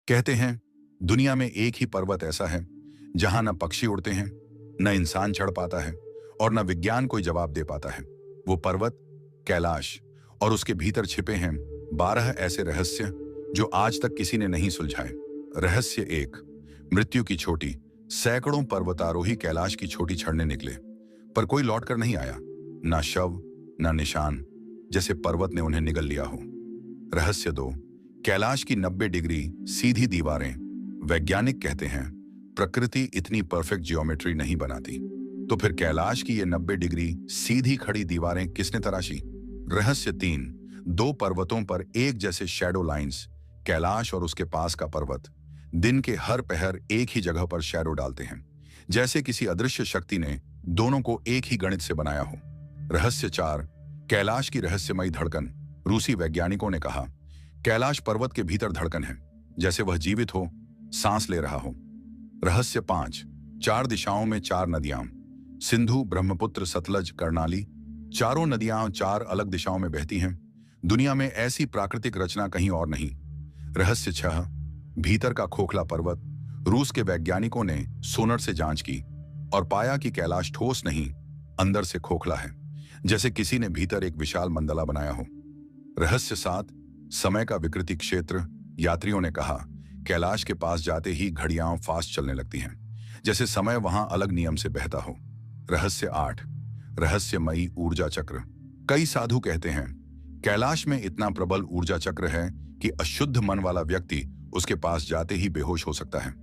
कहते हैं दुनिया में एक ही पर्वत ऐसा है जहां न पक्षी उड़ते हैं, न इंसान चढ़ पाता है और न विज्ञान कोई जवाब दे पाता है। वो पर्वत कैलाश, और उसके भीतर छिपे हैं 12 ऐसे रहस्य जो आज तक किसी ने नहीं सुलझाए। रहस्य एक। मृत्यु की छोटी। सैकड़ों पर्वतारोही कैलाश की छोटी चढ़ने निकले, पर कोई लौटकर नहीं आया। ना शव, ना निशान, जैसे पर्वत ने उन्हें निगल लिया हो। रहस्य दो। कैलाश की 90 डिग्री सीधी दीवारें। वैज्ञानिक कहते हैं प्रकृति इतनी परफेक्ट जियोमेट्री नहीं बनाती, तो फिर कैलाश की ये 90 डिग्री सीधी खड़ी दीवारें किसने तराशी? रहस्य तीन। दो पर्वतों पर एक जैसे शैडो लाइंस। कैलाश और उसके पास का पर्वत दिन के हर पहर एक ही जगह पर शैडो डालते हैं, जैसे किसी अदृश्य शक्ति ने दोनों को एक ही गणित से बनाया हो। रहस्य चार। कैलाश की रहस्यमयी धड़कन। रूसी वैज्ञानिकों ने कहा कैलाश पर्वत के भीतर धड़कन है, जैसे वह जीवित हो, सांस ले रहा हो। रहस्य पांच। चार दिशाओं में चार नदियां। सिंधु, ब्रह्मपुत्र, सतलज, कर्णाली। चारों नदियां चार अलग दिशाओं में बहती हैं। दुनिया में ऐसी प्राकृतिक रचना कहीं और नहीं। रहस्य छह। भीतर का खोखला पर्वत। रूस के वैज्ञानिकों ने सोनर से जांच की और पाया कि कैलाश ठोस नहीं, अंदर से खोखला है, जैसे किसी ने भीतर एक विशाल मंडला बनाया हो। रहस्य सात। समय का विकृति क्षेत्र। यात्रियों ने कहा कैलाश के पास जाते ही घड़ियां फास्ट चलने लगती हैं, जैसे समय वहां अलग नियम से बहता हो। रहस्य आठ। रहस्यमयी ऊर्जा चक्र। कई साधु कहते हैं कैलाश में इतना प्रबल ऊर्जा चक्र है कि अशुद्ध मन वाला व्यक्ति उसके पास जाते ही बेहोश हो सकता है।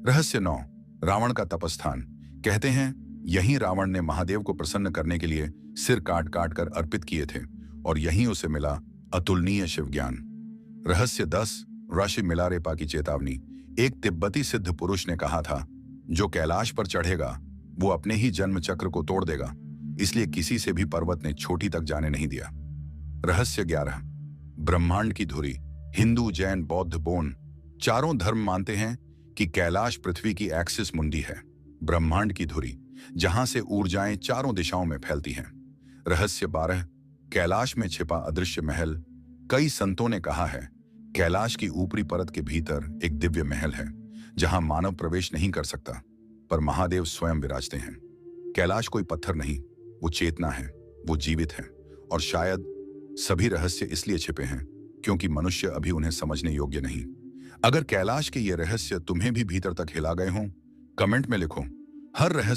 रहस्य नौ। रावण का तपस्थान। कहते हैं यहीं रावण ने महादेव को प्रसन्न करने के लिए सिर काट काट कर अर्पित किए थे और यहीं उसे मिला अतुलनीय शिव ज्ञान। रहस्य 10। ऋषि मिलारेपा की चेतावनी। एक तिब्बती सिद्ध पुरुष ने कहा था जो कैलाश पर चढ़ेगा वो अपने ही जन्म चक्र को तोड़ देगा, इसलिए किसी से भी पर्वत ने छोटी तक जाने नहीं दिया। रहस्य 11। ब्रह्मांड की धुरी। हिंदू, जैन, बौद्ध, बोन चारों धर्म मानते हैं कि कैलाश पृथ्वी की एक्सिस मुंडी है, ब्रह्मांड की धुरी, जहां से ऊर्जाएं चारों दिशाओं में फैलती हैं। रहस्य 12। कैलाश में छिपा अदृश्य महल। कई संतों ने कहा है कैलाश की ऊपरी परत के भीतर एक दिव्य महल है जहां मानव प्रवेश नहीं कर सकता, पर महादेव स्वयं विराजते हैं। कैलाश कोई पत्थर नहीं, वो चेतना है, वो जीवित है, और शायद सभी रहस्य इसलिए छिपे हैं क्योंकि मनुष्य अभी उन्हें समझने योग्य नहीं। अगर कैलाश के ये रहस्य तुम्हें भी भीतर तक हिला गए हों, कमेंट में लिखो। हर रहस्य